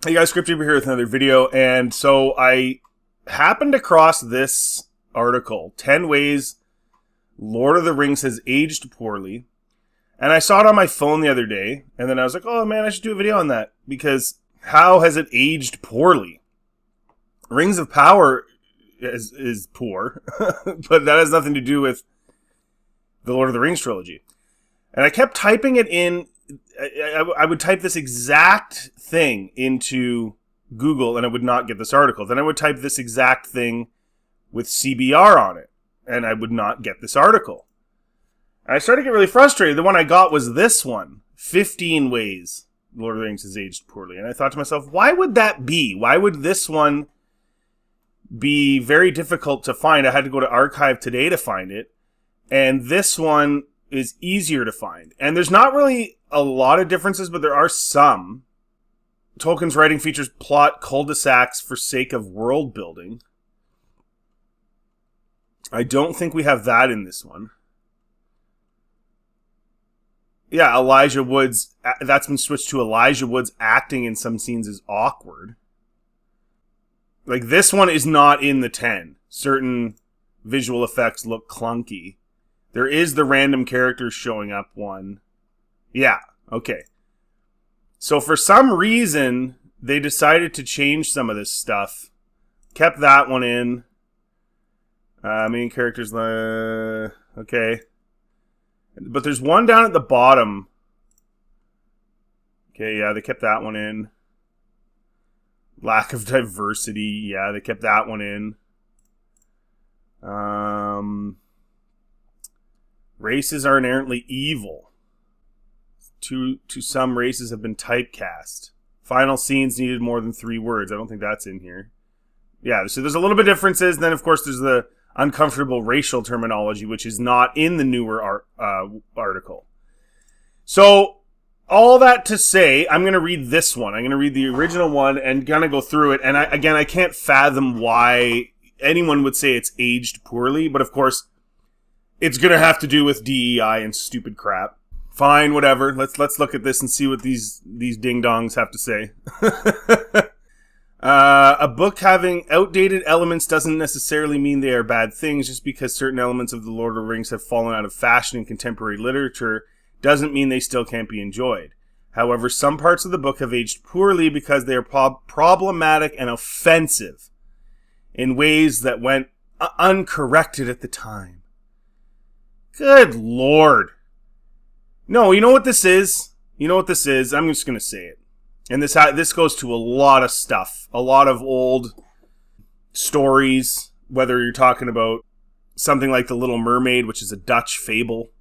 Hey guys, Script Reaper here with another video, and so I happened across this article, 10 Ways Lord of the Rings Has Aged Poorly, and I saw it on my phone the other day, and then I was like, oh man, I should do a video on that, because how has it aged poorly? Rings of Power is poor, but that has nothing to do with the Lord of the Rings trilogy. And I kept typing it in. I would type this exact thing into Google and I would not get this article. Then I would type this exact thing with CBR on it and I would not get this article. And I started to get really frustrated. The one I got was this one, 15 Ways Lord of the Rings Has Aged Poorly. And I thought to myself, why would that be? Why would this one be very difficult to find? I had to go to Archive Today to find it. And this one is easier to find. And there's not really a lot of differences, but there are some. Tolkien's writing features plot cul-de-sacs for sake of world building. I don't think we have that in this one. Yeah, Elijah Wood's, that's been switched to Elijah Wood's acting in some scenes is awkward. Like, this one is not in the 10. Certain visual effects look clunky. There is the random characters showing up one. Yeah, okay. So for some reason, they decided to change some of this stuff. Kept that one in. Main characters, okay. But there's one down at the bottom. Okay, yeah, they kept that one in. Lack of diversity, yeah, they kept that one in. Races are inherently evil. To some, races have been typecast. Final scenes needed more than 3 words. I don't think that's in here. Yeah, so there's a little bit of differences. Then, of course, there's the uncomfortable racial terminology, which is not in the newer article. So, all that to say, I'm going to read this one. I'm going to read the original one and kind of go through it. And I can't fathom why anyone would say it's aged poorly. But, of course, it's going to have to do with DEI and stupid crap. Fine, whatever. Let's look at this and see what these ding-dongs have to say. A book having outdated elements doesn't necessarily mean they are bad things. Just because certain elements of The Lord of the Rings have fallen out of fashion in contemporary literature doesn't mean they still can't be enjoyed. However, some parts of the book have aged poorly because they are problematic and offensive in ways that went uncorrected at the time. Good Lord. No, you know what this is? You know what this is? I'm just going to say it. And this goes to a lot of stuff. A lot of old stories, whether you're talking about something like The Little Mermaid, which is a Dutch fable.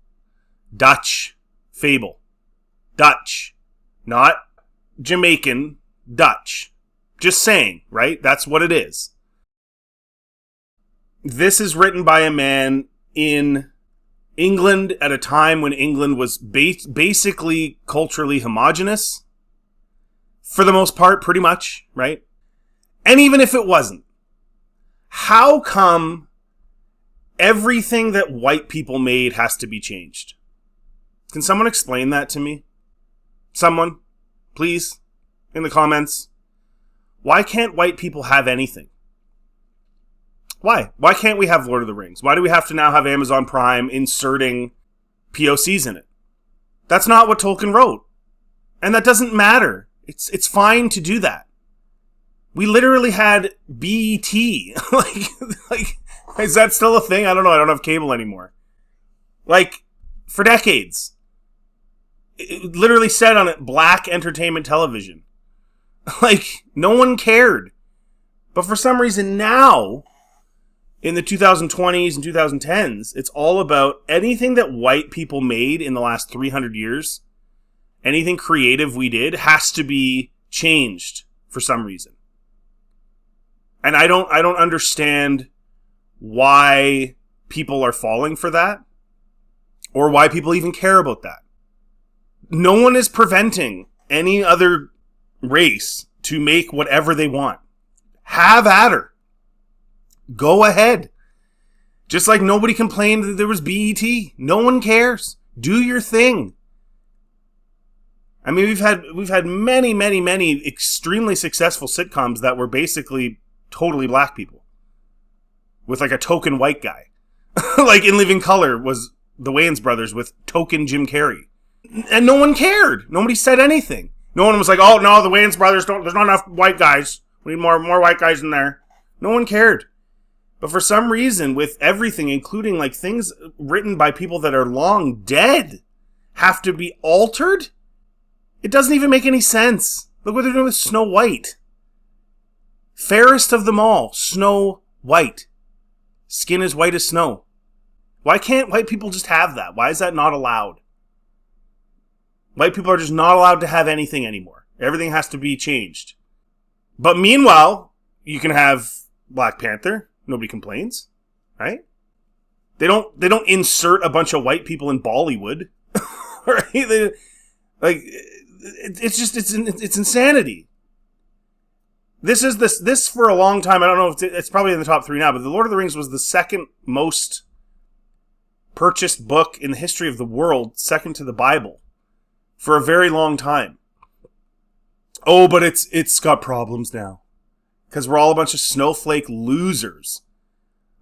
Dutch fable. Dutch. Not Jamaican. Dutch. Just saying, right? That's what it is. This is written by a man in England at a time when England was basically culturally homogenous. For the most part, pretty much, right? And even if it wasn't, how come everything that white people made has to be changed? Can someone explain that to me? Someone, please, in the comments. Why can't white people have anything? Why? Why can't we have Lord of the Rings? Why do we have to now have Amazon Prime inserting POCs in it? That's not what Tolkien wrote. And that doesn't matter. It's fine to do that. We literally had BET. like, is that still a thing? I don't know. I don't have cable anymore. Like, for decades. It literally said on it, black entertainment television. Like, no one cared. But for some reason now, in the 2020s and 2010s, it's all about anything that white people made in the last 300 years, anything creative we did, has to be changed for some reason. And I don't understand why people are falling for that, or why people even care about that. No one is preventing any other race to make whatever they want. Have at her. Go ahead. Just like nobody complained that there was BET. No one cares. Do your thing. I mean, we've had many, many, many extremely successful sitcoms that were basically totally black people with like a token white guy. Like in Living Color was the Wayans brothers with token Jim Carrey. And no one cared. Nobody said anything. No one was like, oh no, the Wayans brothers there's not enough white guys. We need more white guys in there. No one cared. But for some reason, with everything, including like things written by people that are long dead, have to be altered? It doesn't even make any sense. Look what they're doing with Snow White. Fairest of them all, Snow White. Skin as white as snow. Why can't white people just have that? Why is that not allowed? White people are just not allowed to have anything anymore. Everything has to be changed. But meanwhile, you can have Black Panther. Nobody complains, right? They don't insert a bunch of white people in Bollywood, right? It's insanity. This for a long time. I don't know if it's probably in the top 3 now, but The Lord of the Rings was the second most purchased book in the history of the world, second to the Bible, for a very long time. Oh, but it's got problems now. Because we're all a bunch of snowflake losers.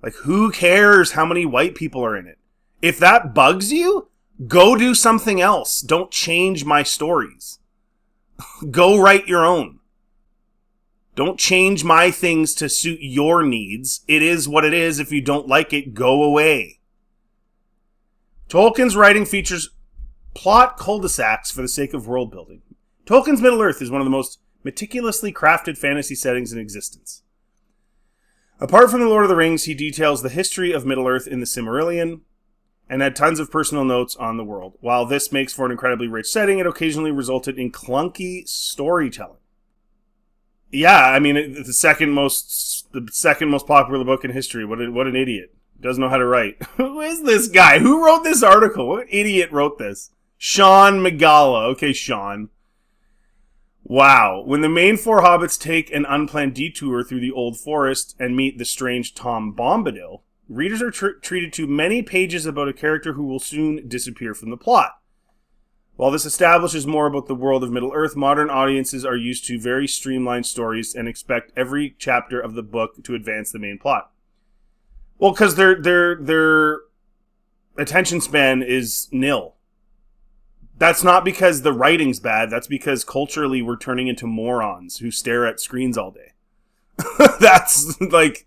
Like, who cares how many white people are in it? If that bugs you, go do something else. Don't change my stories. Go write your own. Don't change my things to suit your needs. It is what it is. If you don't like it, go away. Tolkien's writing features plot cul-de-sacs for the sake of world building. Tolkien's Middle-earth is one of the most meticulously crafted fantasy settings in existence. Apart from The Lord of the Rings, he details the history of Middle-earth in the Silmarillion and had tons of personal notes on the world. While this makes for an incredibly rich setting, it occasionally resulted in clunky storytelling. Yeah, I mean, the second most popular book in history. What an idiot. Doesn't know how to write. Who is this guy? Who wrote this article? What idiot wrote this? Sean Magala. Okay, Sean. Wow. When the main 4 hobbits take an unplanned detour through the Old Forest and meet the strange Tom Bombadil, readers are treated to many pages about a character who will soon disappear from the plot. While this establishes more about the world of Middle-earth, modern audiences are used to very streamlined stories and expect every chapter of the book to advance the main plot. Well, because their attention span is nil. That's not because the writing's bad. That's because culturally we're turning into morons who stare at screens all day. That's like,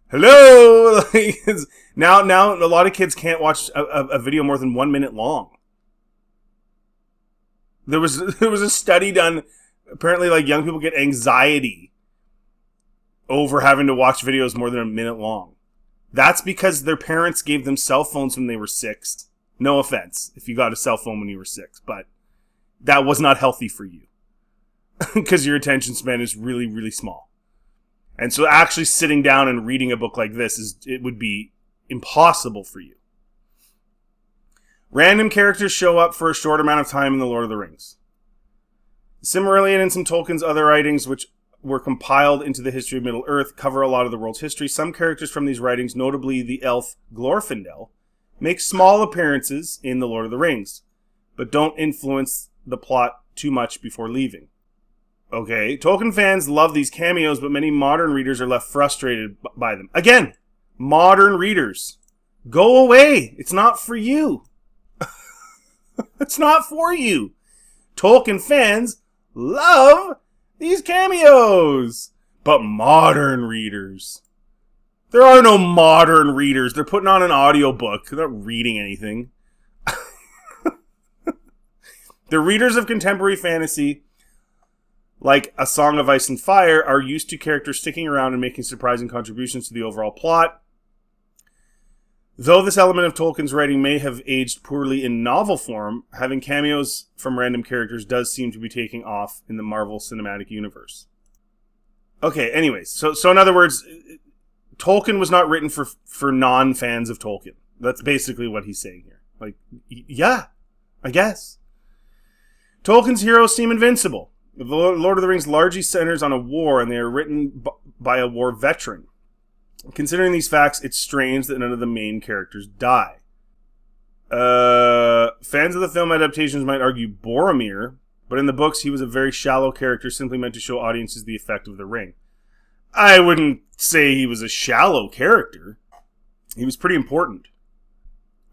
hello. Like, now a lot of kids can't watch a video more than 1 minute long. There was a study done. Apparently, like, young people get anxiety over having to watch videos more than a minute long. That's because their parents gave them cell phones when they were 6. No offense if you got a cell phone when you were 6, but that was not healthy for you because your attention span is really, really small. And so actually sitting down and reading a book like this, it would be impossible for you. Random characters show up for a short amount of time in The Lord of the Rings. The Silmarillion and some Tolkien's other writings, which were compiled into the history of Middle-earth, cover a lot of the world's history. Some characters from these writings, notably the elf Glorfindel, make small appearances in The Lord of the Rings, but don't influence the plot too much before leaving. Okay, Tolkien fans love these cameos, but many modern readers are left frustrated by them. Again, modern readers, go away. It's not for you. It's not for you. Tolkien fans love these cameos, but modern readers, there are no modern readers. They're putting on an audiobook. They're not reading anything. The readers of contemporary fantasy, like A Song of Ice and Fire, are used to characters sticking around and making surprising contributions to the overall plot. Though this element of Tolkien's writing may have aged poorly in novel form, having cameos from random characters does seem to be taking off in the Marvel Cinematic Universe. Okay, anyways, so in other words, Tolkien was not written for non-fans of Tolkien. That's basically what he's saying here. Like, yeah, I guess. Tolkien's heroes seem invincible. The Lord of the Rings largely centers on a war, and they are written by a war veteran. Considering these facts, it's strange that none of the main characters die. Fans of the film adaptations might argue Boromir, But in the books, he was a very shallow character simply meant to show audiences the effect of the ring. I wouldn't say he was a shallow character. He was pretty important.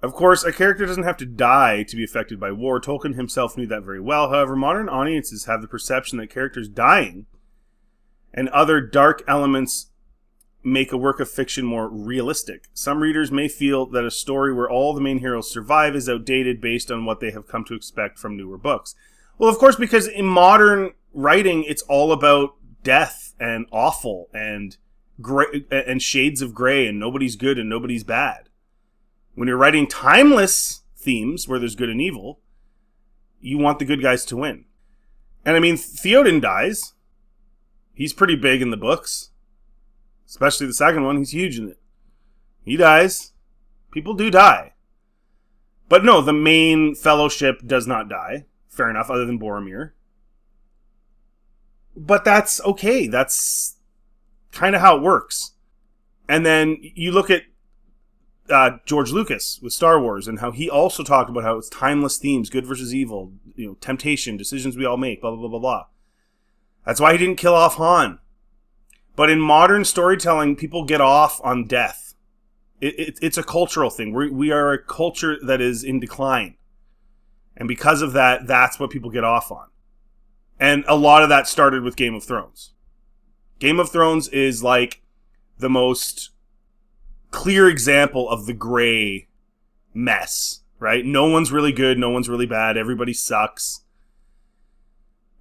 Of course, a character doesn't have to die to be affected by war. Tolkien himself knew that very well. However, modern audiences have the perception that characters dying and other dark elements make a work of fiction more realistic. Some readers may feel that a story where all the main heroes survive is outdated based on what they have come to expect from newer books. Well, of course, because in modern writing, it's all about death and awful and gray, and shades of gray, and nobody's good and nobody's bad. When you're writing timeless themes where there's good and evil, you want the good guys to win. And I mean, Theoden dies. He's pretty big in the books. Especially the second one, he's huge in it. He dies. People do die. But no, the main fellowship does not die. Fair enough, other than Boromir. But that's okay. That's kind of how it works. And then you look at George Lucas with Star Wars and how he also talked about how it's timeless themes, good versus evil, temptation, decisions we all make, blah, blah, blah, blah, blah. That's why he didn't kill off Han. But in modern storytelling, people get off on death. It's a cultural thing. We are a culture that is in decline. And because of that, that's what people get off on. And a lot of that started with Game of Thrones. Game of Thrones is like the most clear example of the gray mess, right? No one's really good. No one's really bad. Everybody sucks.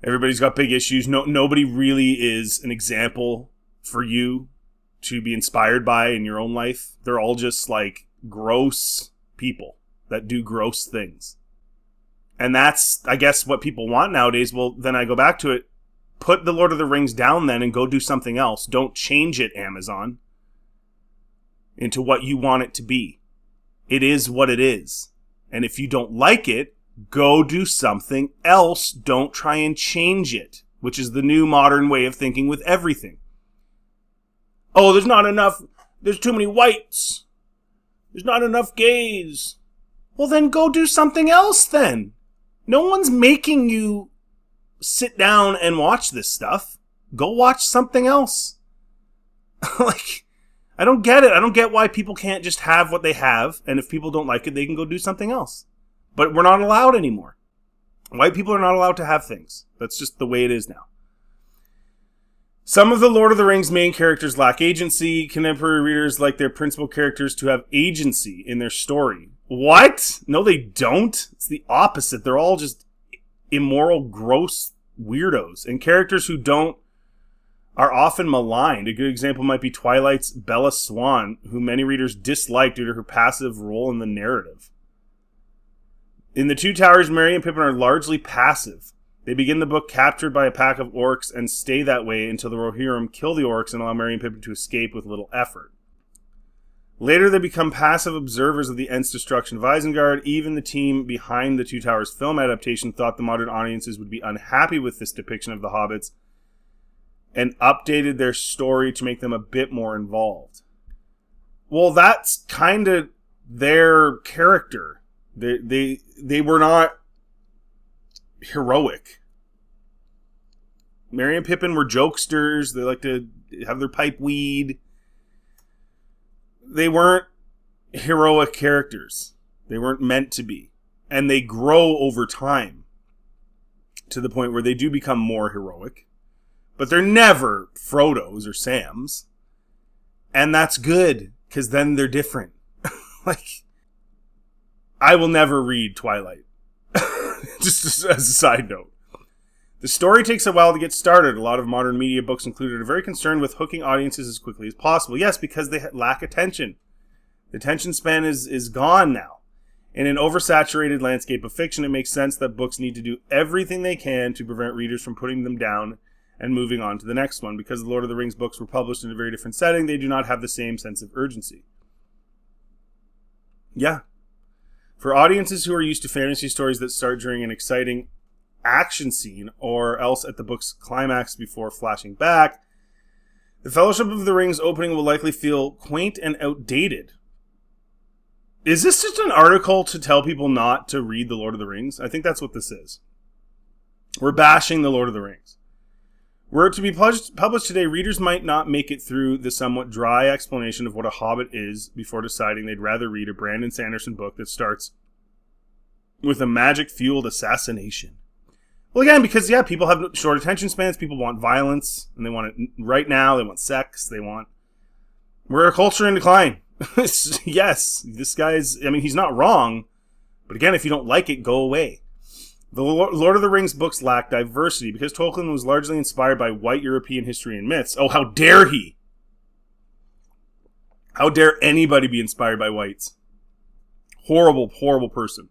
Everybody's got big issues. Nobody really is an example for you to be inspired by in your own life. They're all just like gross people that do gross things. And that's, I guess, what people want nowadays. Well, then I go back to it. Put The Lord of the Rings down then and go do something else. Don't change it, Amazon, into what you want it to be. It is what it is. And if you don't like it, go do something else. Don't try and change it, which is the new modern way of thinking with everything. Oh, there's not enough. There's too many whites. There's not enough gays. Well, then go do something else then. No one's making you sit down and watch this stuff. Go watch something else. I don't get it. I don't get why people can't just have what they have, and if people don't like it, they can go do something else. But we're not allowed anymore. White people are not allowed to have things. That's just the way it is now. Some of the Lord of the Rings main characters lack agency. Contemporary readers like their principal characters to have agency in their story. What? No, they don't. It's the opposite. They're all just immoral, gross weirdos. And characters who don't are often maligned. A good example might be Twilight's Bella Swan, who many readers dislike due to her passive role in the narrative. In The Two Towers, Merry and Pippin are largely passive. They begin the book captured by a pack of orcs and stay that way until the Rohirrim kill the orcs and allow Merry and Pippin to escape with little effort. Later, they become passive observers of the Ents' destruction of Isengard. Even the team behind the Two Towers film adaptation thought the modern audiences would be unhappy with this depiction of the hobbits and updated their story to make them a bit more involved. Well, that's kind of their character. They were not heroic. Merry and Pippin were jokesters. They like to have their pipe weed. They weren't heroic characters. They weren't meant to be. And they grow over time to the point where they do become more heroic. But they're never Frodo's or Sam's. And that's good, because then they're different. I will never read Twilight. Just as a side note. The story takes a while to get started. A lot of modern media books included are very concerned with hooking audiences as quickly as possible. Yes, because they lack attention. The attention span is gone now. In an oversaturated landscape of fiction, it makes sense that books need to do everything they can to prevent readers from putting them down and moving on to the next one. Because the Lord of the Rings books were published in a very different setting, they do not have the same sense of urgency. Yeah. For audiences who are used to fantasy stories that start during an exciting action scene or else at the book's climax before flashing back, the Fellowship of the Ring's opening will likely feel quaint and outdated. Is this just an article to tell people not to read The Lord of the Rings? I think that's what this is. We're bashing The Lord of the Rings. Were it to be published today, readers might not make it through the somewhat dry explanation of what a hobbit is before deciding they'd rather read a Brandon Sanderson book that starts with a magic-fueled assassination. Well, again, because, people have short attention spans, people want violence, and they want it right now, they want sex, we're a culture in decline. Yes, this guy's, he's not wrong, but again, if you don't like it, go away. The Lord of the Rings books lack diversity because Tolkien was largely inspired by white European history and myths. Oh, how dare he! How dare anybody be inspired by whites? Horrible, horrible person.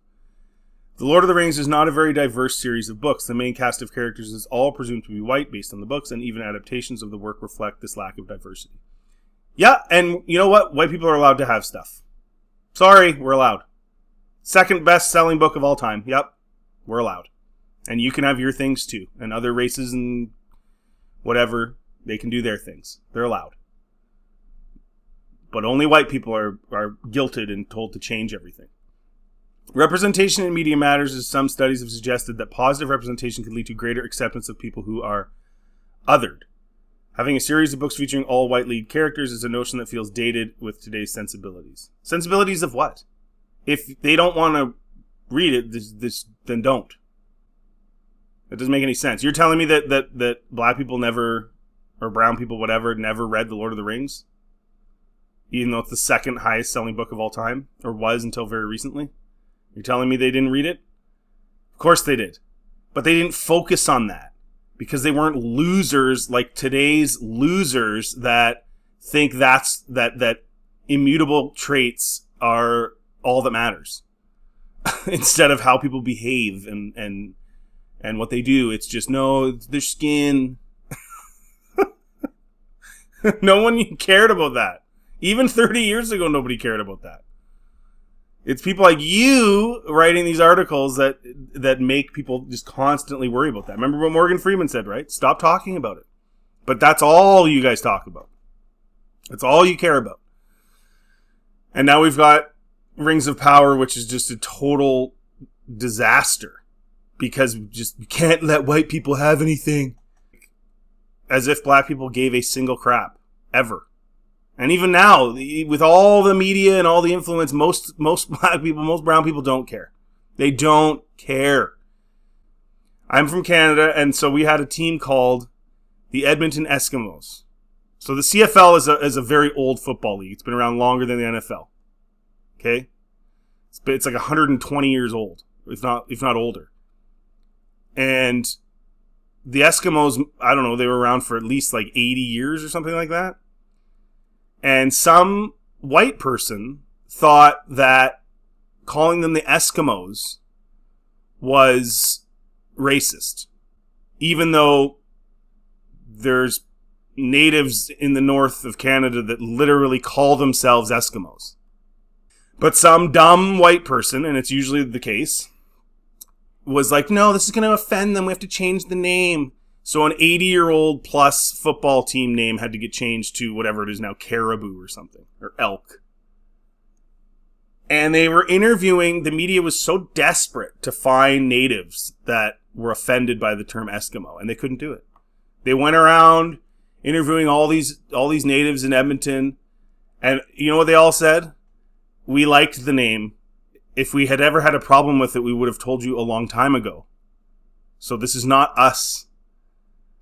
The Lord of the Rings is not a very diverse series of books. The main cast of characters is all presumed to be white based on the books, and even adaptations of the work reflect this lack of diversity. Yeah, and you know what? White people are allowed to have stuff. Sorry, we're allowed. Second best-selling book of all time. Yep. We're allowed. And you can have your things too. And other races and whatever, they can do their things. They're allowed. But only white people are guilted and told to change everything. Representation in media matters, as some studies have suggested that positive representation can lead to greater acceptance of people who are othered. Having a series of books featuring all white lead characters is a notion that feels dated with today's sensibilities. Sensibilities of what? If they don't want to read it, then don't. It doesn't make any sense. You're telling me that black people never, or brown people, whatever, never read The Lord of the Rings? Even though it's the second highest selling book of all time, or was until very recently? You're telling me they didn't read it? Of course they did. But they didn't focus on that. Because they weren't losers like today's losers that think that immutable traits are all that matters. Instead of how people behave and what they do. It's just, no, it's their skin. No one cared about that. Even 30 years ago, nobody cared about that. It's people like you writing these articles that make people just constantly worry about that. Remember what Morgan Freeman said, right? Stop talking about it. But that's all you guys talk about. That's all you care about. And now we've got Rings of Power, which is just a total disaster. Because you can't let white people have anything. As if black people gave a single crap. Ever. And even now, with all the media and all the influence, most black people, most brown people don't care. They don't care. I'm from Canada, and so we had a team called the Edmonton Eskimos. So the CFL is a very old football league. It's been around longer than the NFL. Okay? It's like 120 years old, if not older. And the Eskimos, I don't know, they were around for at least like 80 years or something like that. And some white person thought that calling them the Eskimos was racist. Even though there's natives in the north of Canada that literally call themselves Eskimos. But some dumb white person, and it's usually the case, was like, no, this is going to offend them. We have to change the name. So an 80-year-old plus football team name had to get changed to whatever it is now, Caribou or something, or Elk. And they were interviewing, the media was so desperate to find natives that were offended by the term Eskimo, and they couldn't do it. They went around interviewing all these natives in Edmonton, and you know what they all said? We liked the name. If we had ever had a problem with it, we would have told you a long time ago. So this is not us.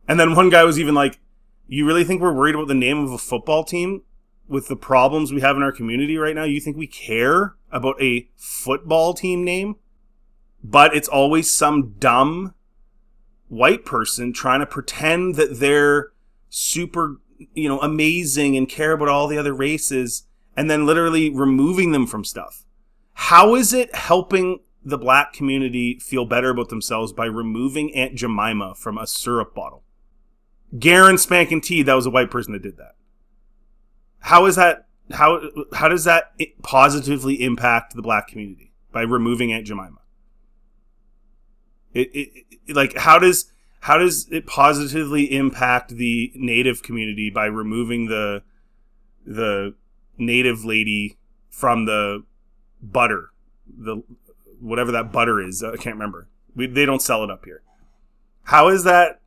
And then one guy was even like, you really think we're worried about the name of a football team with the problems we have in our community right now? You think we care about a football team name? But it's always some dumb white person trying to pretend that they're super, amazing and care about all the other races and then literally removing them from stuff. How is it helping the black community feel better about themselves by removing Aunt Jemima from a syrup bottle? Garen Spankin' T, that was a white person that did that. How is that? How does that positively impact the black community by removing Aunt Jemima? How does it positively impact the native community by removing the native lady from the whatever that butter is? I can't remember. They don't sell it up here. How is that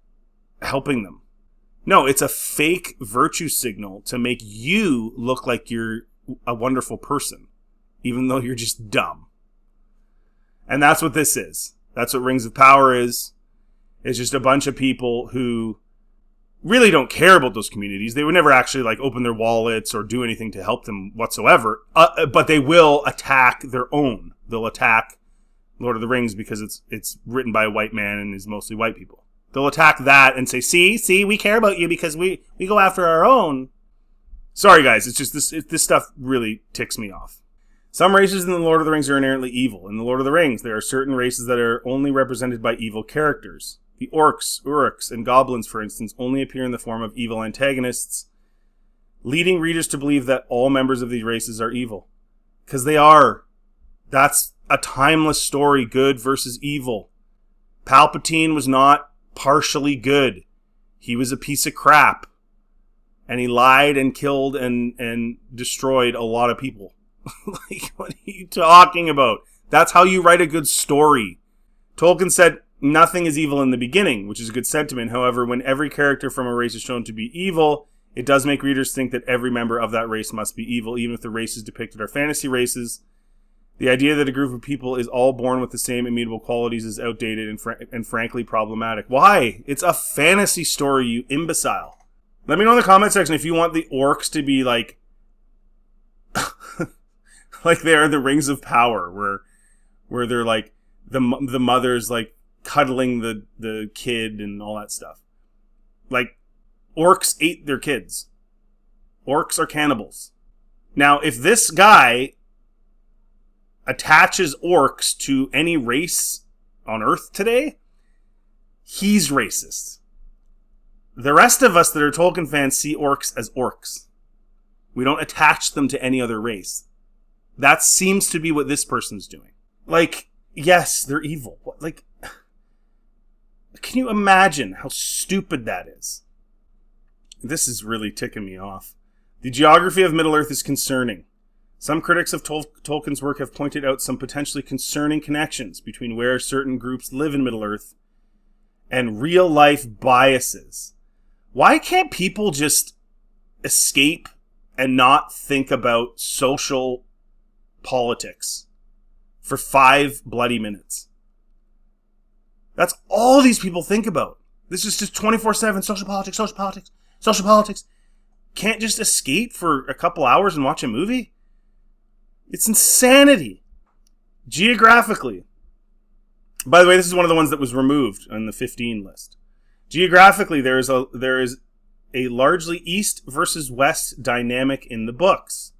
helping them? No, it's a fake virtue signal to make you look like you're a wonderful person, even though you're just dumb. And that's what this is. That's what Rings of Power is. It's just a bunch of people who really don't care about those communities. They would never actually like open their wallets or do anything to help them whatsoever. But they will attack their own. They'll attack Lord of the Rings because it's written by a white man and is mostly white people. They'll attack that and say, see, we care about you because we go after our own. Sorry, guys. It's just this stuff really ticks me off. Some races in the Lord of the Rings are inherently evil. In the Lord of the Rings, there are certain races that are only represented by evil characters. The orcs, uruks, and goblins, for instance, only appear in the form of evil antagonists, leading readers to believe that all members of these races are evil. Because they are. That's a timeless story, good versus evil. Palpatine was not partially good. He was a piece of crap. And he lied and killed and destroyed a lot of people. Like, what are you talking about? That's how you write a good story. Tolkien said, nothing is evil in the beginning, which is a good sentiment. However, when every character from a race is shown to be evil, it does make readers think that every member of that race must be evil, even if the races depicted are fantasy races. The idea that a group of people is all born with the same immutable qualities is outdated and frankly problematic. Why? It's a fantasy story, you imbecile. Let me know in the comment section if you want the orcs to be like like they are the Rings of Power, where they're like the mother's like cuddling the kid and all that stuff. Like, orcs ate their kids. Orcs are cannibals. Now, if this guy attaches orcs to any race on Earth today, he's racist. The rest of us that are Tolkien fans see orcs as orcs. We don't attach them to any other race. That seems to be what this person's doing. Like, yes, they're evil. Like, can you imagine how stupid that is? This is really ticking me off. The geography of Middle-earth is concerning. Some critics of Tolkien's work have pointed out some potentially concerning connections between where certain groups live in Middle-earth and real-life biases. Why can't people just escape and not think about social politics for 5 bloody minutes? That's all these people think about. This is just 24/7 social politics, social politics, social politics. Can't just escape for a couple hours and watch a movie? It's insanity. Geographically. By the way, this is one of the ones that was removed on the 15 list. Geographically, there is a largely east versus west dynamic in the books,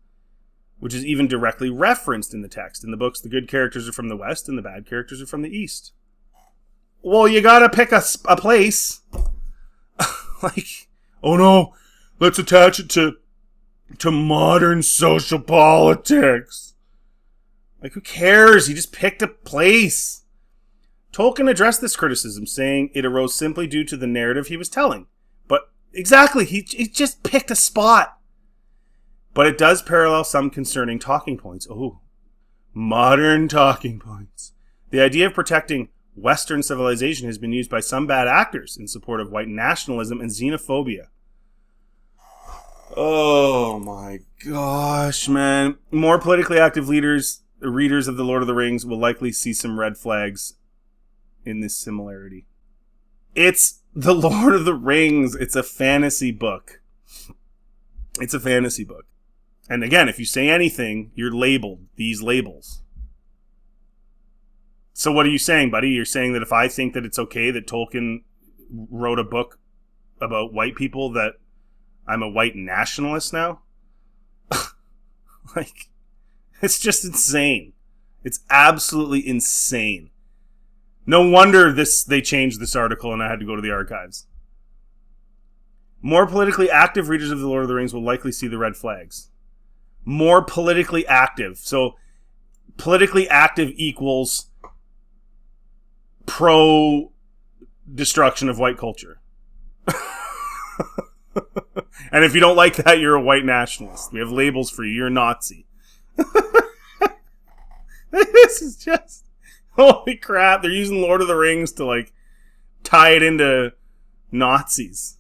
which is even directly referenced in the text. In the books, the good characters are from the west and the bad characters are from the east. Well, you gotta pick a place. Like, oh no, let's attach it to modern social politics. Like, who cares? He just picked a place. Tolkien addressed this criticism, saying it arose simply due to the narrative he was telling. But exactly, he just picked a spot. But it does parallel some concerning talking points. Oh, modern talking points. The idea of protecting Western civilization has been used by some bad actors in support of white nationalism and xenophobia. Oh my gosh, man. More politically active readers of The Lord of the Rings will likely see some red flags in this similarity. It's The Lord of the Rings. It's a fantasy book. It's a fantasy book. And again, if you say anything, you're labeled these labels. So what are you saying, buddy? You're saying that if I think that it's okay that Tolkien wrote a book about white people, that I'm a white nationalist now? Like, it's just insane. It's absolutely insane. No wonder they changed this article and I had to go to the archives. More politically active readers of The Lord of the Rings will likely see the red flags. More politically active. So, politically active equals pro-destruction of white culture. And if you don't like that, you're a white nationalist. We have labels for you. You're a Nazi. This is just... Holy crap. They're using Lord of the Rings to, like, tie it into Nazis.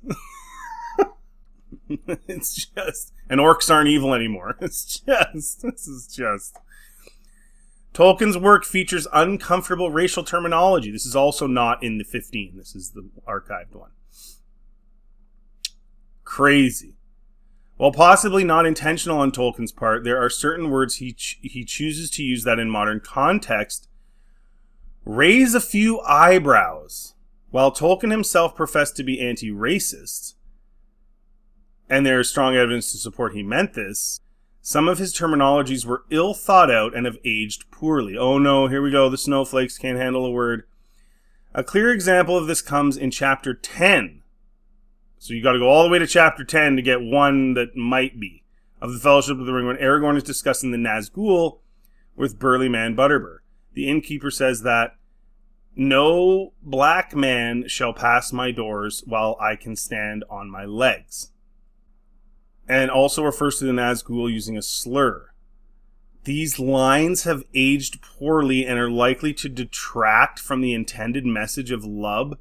It's just, and orcs aren't evil anymore. This is just. Tolkien's work features uncomfortable racial terminology. This is also not in the 15. This is the archived one. Crazy. While possibly not intentional on Tolkien's part, there are certain words he chooses to use that in modern context raise a few eyebrows. While Tolkien himself professed to be anti-racist, and there is strong evidence to support he meant this, some of his terminologies were ill thought out and have aged poorly. Oh no, here we go. The snowflakes can't handle a word. A clear example of this comes in chapter 10. So you got to go all the way to chapter 10 to get one that might be. Of the Fellowship of the Ring, when Aragorn is discussing the Nazgul with burly man Butterbur. The innkeeper says that, "No black man shall pass my doors while I can stand on my legs." And also refers to the Nazgul using a slur. These lines have aged poorly and are likely to detract from the intended message of love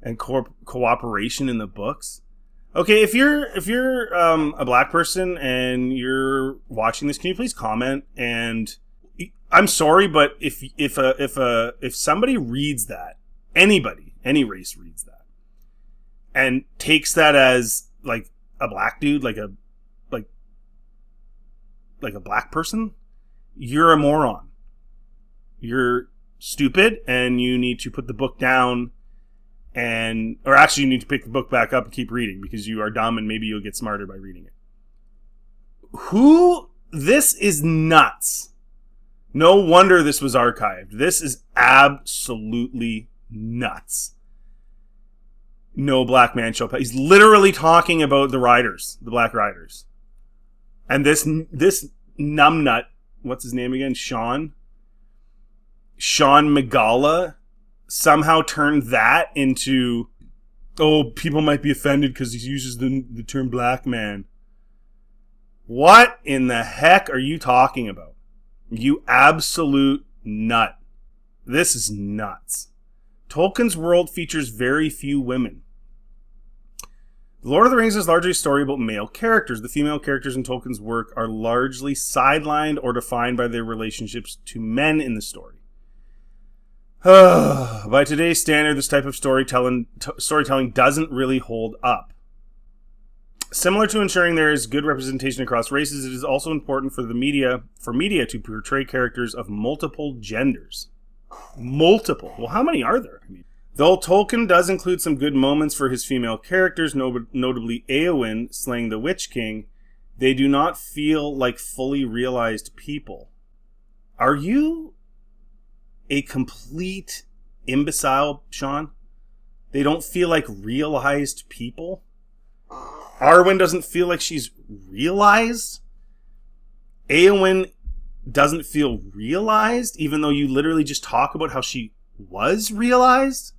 and cooperation in the books. Okay, if you're a black person and you're watching this, can you please comment? And I'm sorry, but if somebody reads that, anybody, any race reads that, and takes that as like a black dude, like a black person, you're a moron. You're stupid, and you need to put the book down. Or actually you need to pick the book back up and keep reading because you are dumb and maybe you'll get smarter by reading it. This is nuts. No wonder this was archived. This is absolutely nuts. No black man shall pass. He's literally talking about the riders, the Black Riders. And this numbnut, what's his name again? Sean Megala somehow turned that into, oh, people might be offended because he uses the term black man. What in the heck are you talking about? You absolute nut. This is nuts. Tolkien's world features very few women. The Lord of the Rings is largely a story about male characters. The female characters in Tolkien's work are largely sidelined or defined by their relationships to men in the story. By today's standard, this type of storytelling doesn't really hold up. Similar to ensuring there is good representation across races, it is also important for media to portray characters of multiple genders. Multiple. Well, how many are there? Though Tolkien does include some good moments for his female characters, notably Éowyn slaying the Witch King, they do not feel like fully realized people. Are you a complete imbecile, Sean? They don't feel like realized people? Arwen doesn't feel like she's realized? Éowyn doesn't feel realized, even though you literally just talk about how she was realized?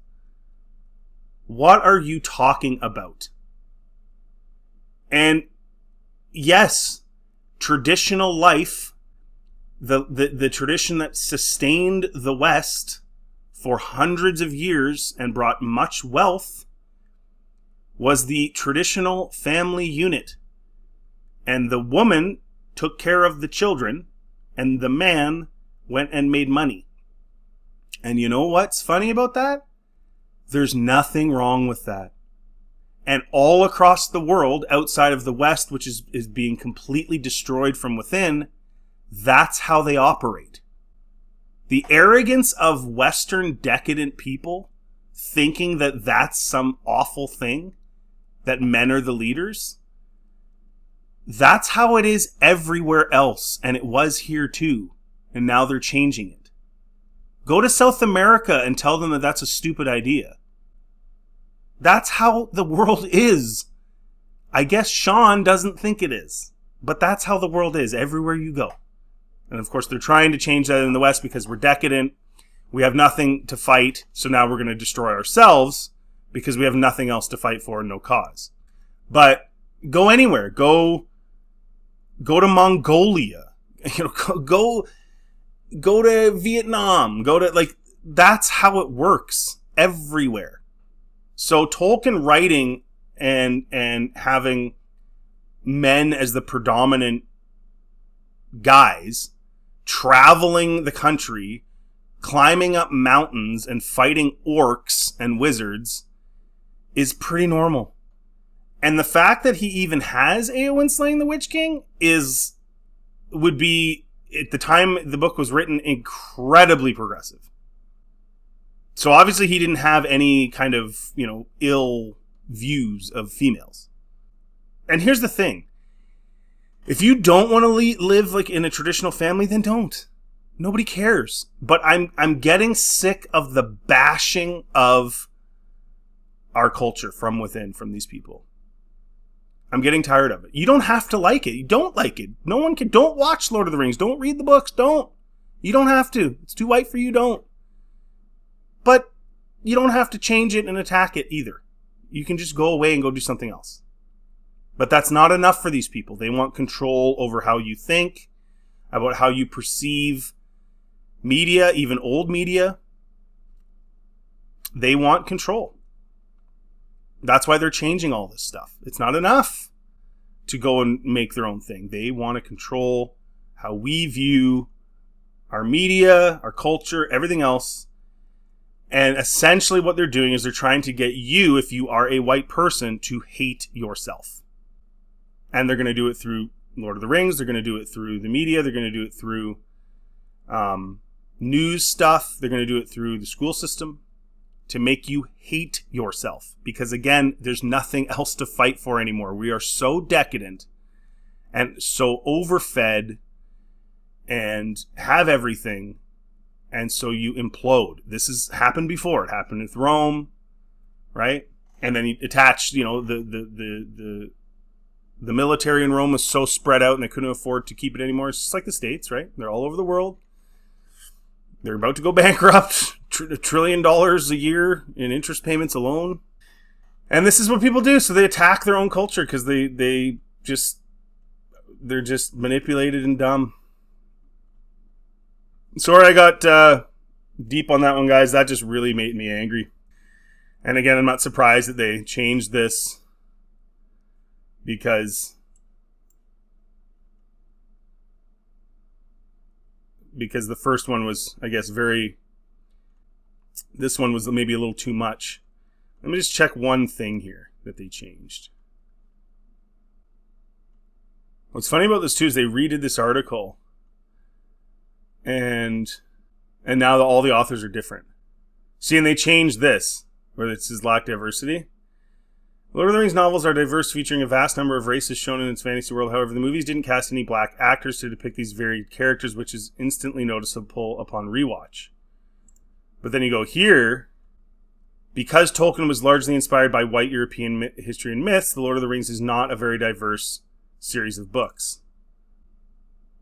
What are you talking about? And yes, traditional life, the tradition that sustained the West for hundreds of years and brought much wealth, was the traditional family unit. And the woman took care of the children, and the man went and made money. And you know what's funny about that? There's nothing wrong with that. And all across the world, outside of the West, which is being completely destroyed from within, that's how they operate. The arrogance of Western decadent people thinking that that's some awful thing, that men are the leaders, that's how it is everywhere else, and it was here too, and now they're changing it. Go to South America and tell them that that's a stupid idea. That's how the world is. I guess Sean doesn't think it is, but that's how the world is everywhere you go. And of course, they're trying to change that in the West because we're decadent. We have nothing to fight, so now we're going to destroy ourselves because we have nothing else to fight for and no cause. But go anywhere. Go to Mongolia. Go to Vietnam. That's how it works. everywhere. So Tolkien writing and having men as the predominant guys, traveling the country, climbing up mountains and fighting orcs and wizards is pretty normal. And the fact that he even has Éowyn slaying the Witch King would be, at the time the book was written, incredibly progressive. So obviously he didn't have any kind of, ill views of females. And here's the thing. If you don't want to live like in a traditional family, then don't. Nobody cares. But I'm getting sick of the bashing of our culture from within, from these people. I'm getting tired of it. You don't have to like it. You don't like it. No one can. Don't watch Lord of the Rings. Don't read the books. Don't. You don't have to. It's too white for you. Don't. But you don't have to change it and attack it either. You can just go away and go do something else. But that's not enough for these people. They want control over how you think, about how you perceive media, even old media. They want control. That's why they're changing all this stuff. It's not enough to go and make their own thing. They want to control how we view our media, our culture, everything else. And essentially what they're doing is they're trying to get you, if you are a white person, to hate yourself. And they're going to do it through Lord of the Rings. They're going to do it through the media. They're going to do it through news stuff. They're going to do it through the school system to make you hate yourself. Because again, there's nothing else to fight for anymore. We are so decadent and so overfed and have everything. And so you implode. This has happened before. It happened with Rome, right? And then you attach, the military in Rome was so spread out and they couldn't afford to keep it anymore. It's just like the States, right? They're all over the world. They're about to go bankrupt. $1 trillion a year in interest payments alone. And this is what people do. So they attack their own culture because they're just manipulated and dumb. Sorry I got deep on that one, guys. That just really made me angry. And again, I'm not surprised that they changed this because the first one was, I guess, this one was maybe a little too much. Let me just check one thing here that they changed. What's funny about this too is they redid this article and now all the authors are different. See, and they changed this, where it says lack diversity. Lord of the Rings novels are diverse, featuring a vast number of races shown in its fantasy world. However, the movies didn't cast any black actors to depict these varied characters, which is instantly noticeable upon rewatch. But then you go here, because Tolkien was largely inspired by white European history and myths, The Lord of the Rings is not a very diverse series of books.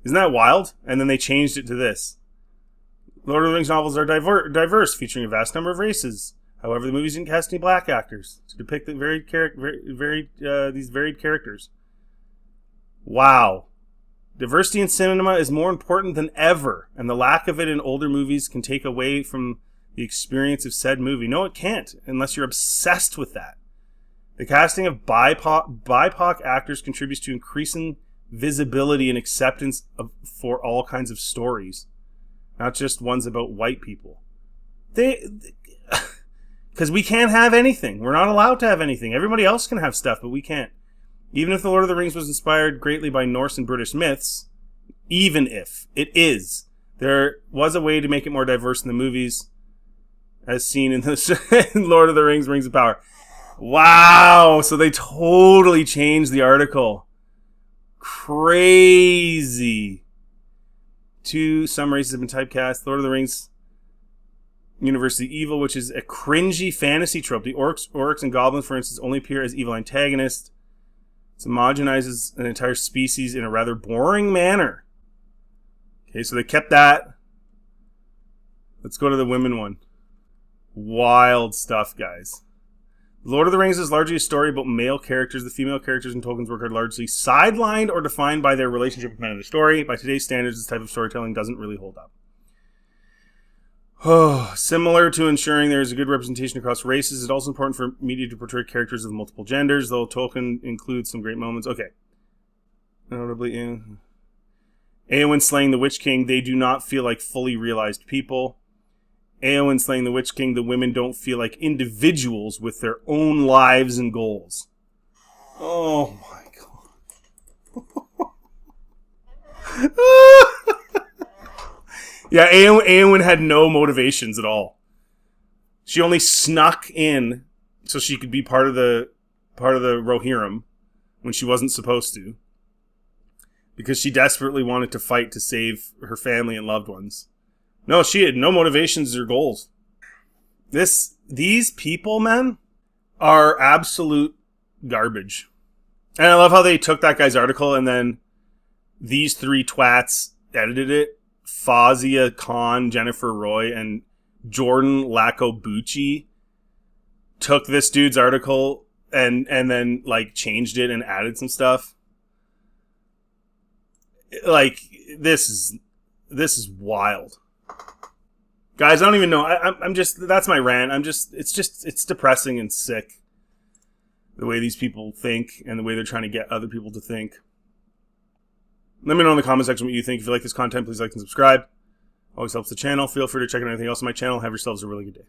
Isn't that wild? And then they changed it to this. Lord of the Rings novels are diverse, featuring a vast number of races. However, the movies didn't cast any black actors to depict the these varied characters. Wow. Diversity in cinema is more important than ever, and the lack of it in older movies can take away from the experience of said movie. No, it can't, unless you're obsessed with that. The casting of BIPOC actors contributes to increasing visibility and acceptance for all kinds of stories, not just ones about white people. Because we can't have anything. We're not allowed to have anything. Everybody else can have stuff, but we can't. Even if The Lord of the Rings was inspired greatly by Norse and British myths, even if it is, there was a way to make it more diverse in the movies, as seen in the Lord of the Rings, Rings of Power. Wow! So they totally changed the article. Crazy. Some races have been typecast. Lord of the Rings University Evil, which is a cringy fantasy trope. The orcs and goblins, for instance, only appear as evil antagonists. It homogenizes an entire species in a rather boring manner. Okay, so they kept that. Let's go to the women one. Wild stuff, guys. Lord of the Rings is largely a story about male characters. The female characters in Tolkien's work are largely sidelined or defined by their relationship with men in the story. By today's standards, this type of storytelling doesn't really hold up. Oh, similar to ensuring there is a good representation across races, it's also important for media to portray characters of multiple genders, though Tolkien includes some great moments. Okay. Notably, Eowyn slaying the Witch King, they do not feel like fully realized people. Eowyn slaying the Witch King, the women don't feel like individuals with their own lives and goals. Oh my god. Yeah, Eowyn had no motivations at all. She only snuck in so she could be part of the Rohirrim when she wasn't supposed to, because she desperately wanted to fight to save her family and loved ones. No, she had no motivations or goals. These people, man, are absolute garbage. And I love how they took that guy's article and then these three twats edited it. Fawzia Khan, Jennifer Roy, and Jordan Lacobucci took this dude's article and then like changed it and added some stuff. Like, this is wild. Guys, I don't even know. I'm just, that's my rant. It's depressing and sick. The way these people think and the way they're trying to get other people to think. Let me know in the comment section what you think. If you like this content, please like and subscribe. Always helps the channel. Feel free to check out anything else on my channel. Have yourselves a really good day.